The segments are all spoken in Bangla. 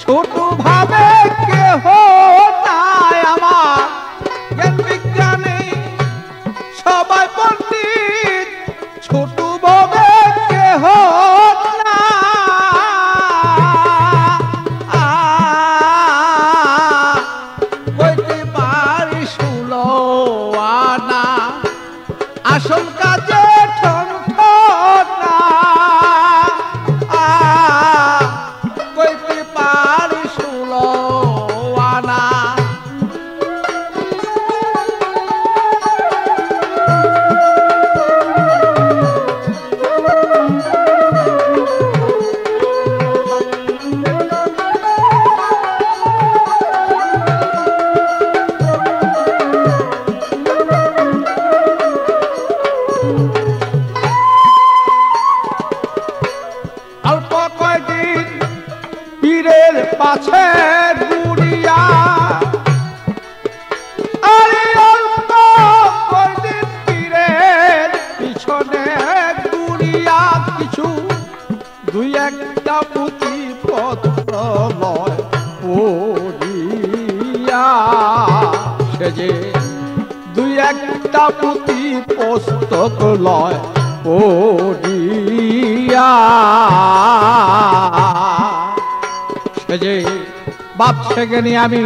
ছোট ভাবে কেহ নাই আমার জ্ঞান বিজ্ঞানে সবাই পণ্ডিত ছোট ভাবে কেহ না কইতে পারি 16 আনা আসল কাজে ঠন ঠনা কইতে পারি 16 আনা অল্প কয়দিন পীরের পাছে ঘুরিয়া আরে অল্প কয়দিন পীরের পিছনে ঘুরিয়া কিছু দুই একটা পুঁথি পত্র লয় পড়িয়া সে যে দুই একটা পুঁথি পুস্তক লয় পড়িয়া সে যে ভাবছে জ্ঞানী আমি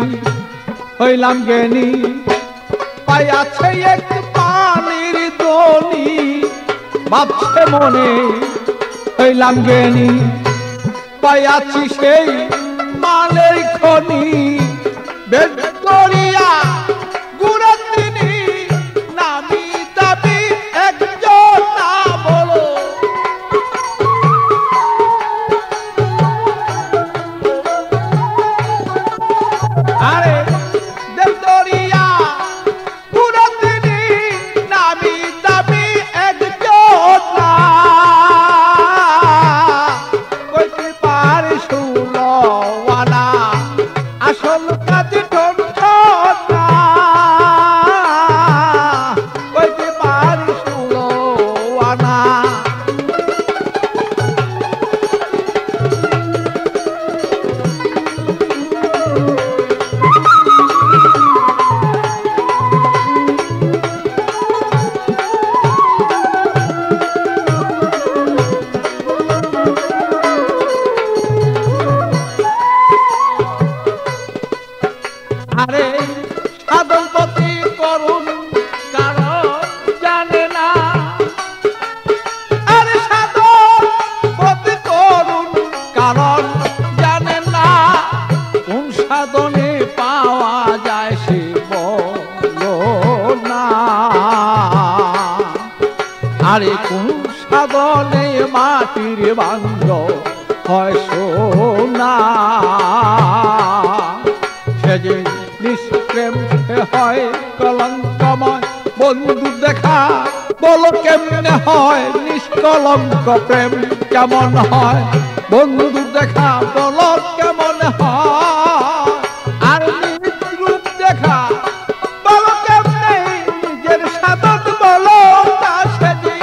হইলাম জ্ঞানী পাইয়াছে এক পানির দনি ভাবছে মনে হইলাম জ্ঞানী পাইয়াছি সেই মালের খনি বেদ করিয়া গুড়া তিনি নামি দাবি একজন না বলো আরে দেবদরিয়া গুড়া তিনি নামি দাবি একজন না কইতে পারি 16 আনা আসল কাজে ঠন ঠনা কইতে পারি 16 আনা আরে সাধনপতি করুন কারণ জানে না আরে সাধনপতি করুন কারণ জানে না কোন সাধনে পাওয়া যায় সে বলো না আরে কোন সাধনে মাটির বান্ধ হয় সোনা সে যে নিষ্প্রেম হয় কলঙ্কময় বন্ধু দেখা বলো কেমনে হয় নিষ্কলঙ্ক প্রেম কেমন হয় বন্ধু দেখা বলো কেমন হয় আর নিজ রূপ দেখা বলো কেমনে নিজের সাধন বলো তা সেজি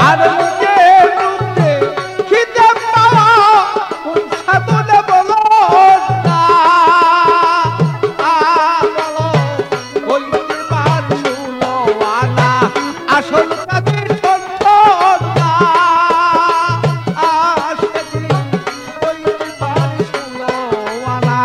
আর নিজের রূপে খিদে পাওয়া কোন সাধনে বলো না বলো কইতে পারি 16 আনা আসল কাজে ঠন ঠনা সেজি কইতে পারি 16 আনা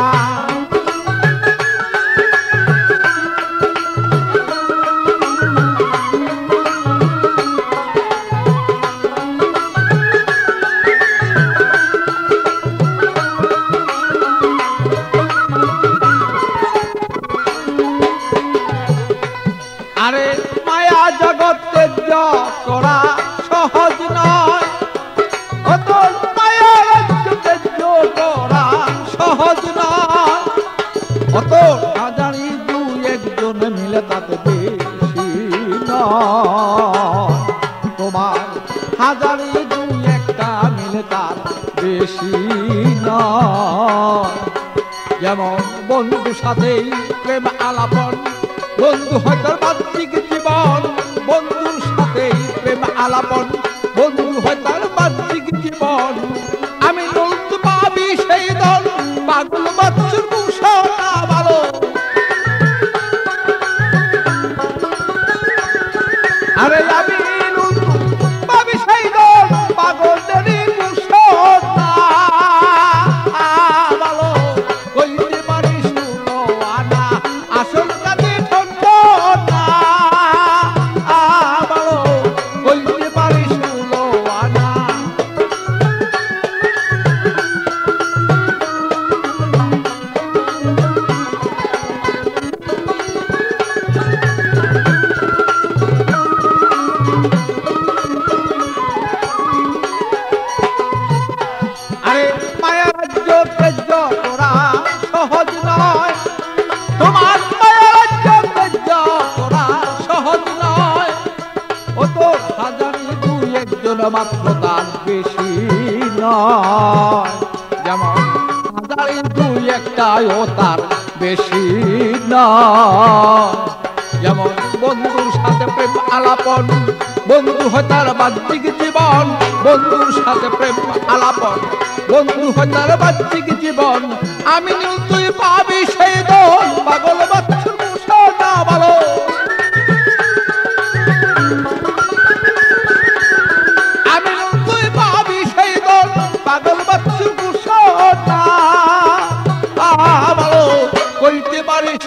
আরে মায়া জগতে করা সহজ নয় অত মায়া জগতে করা সহজ নয় অত না জানি দু একজন মিলে তাতে বেশি নয় তোমার হাজারি দু একটা মিলে তার বেশি নয় যেমন বন্ধু সাথেই প্রেম আলাপন বন্ধু হয়তো বাহ্যিক জীবন বন্ধুর সাথে প্রেম আলাপন বন্ধু পাগল বাচ্চুর ঘোষণা ভালো আরে আমি পাবি সেই দল পাগলেরই ঘোষণা ভালো কইতে পারিস আনা আসল কাজে ঠন্ডনা ভালো কইতে পারিস আনা আরে মায়া রাজ্য তেজ্য করা সহজ নয় তোমার মায়া রাজ্য তেজ্য করা সহজ নয় ও তো হাজারি দুই একজন মাত্র তার বেশি নয় যেমন হাজারি দুই একটাই ও তার বেশি নয় যেমন বন্ধুর সাথে প্রেম আলাপন বন্ধু হয় তার বাহ্যিক জীবন বন্ধুর সাথে প্রেম আলাপন বন্ধু হয় তার বাহ্যিক জীবন আমি তুই পাবি সেই দল পাগল বাচ্চুর ঘোষণা ভালো আমি তুই পাবি সেই দল পাগল বাচ্চুর ঘোষণা ভালো কইতে পারিস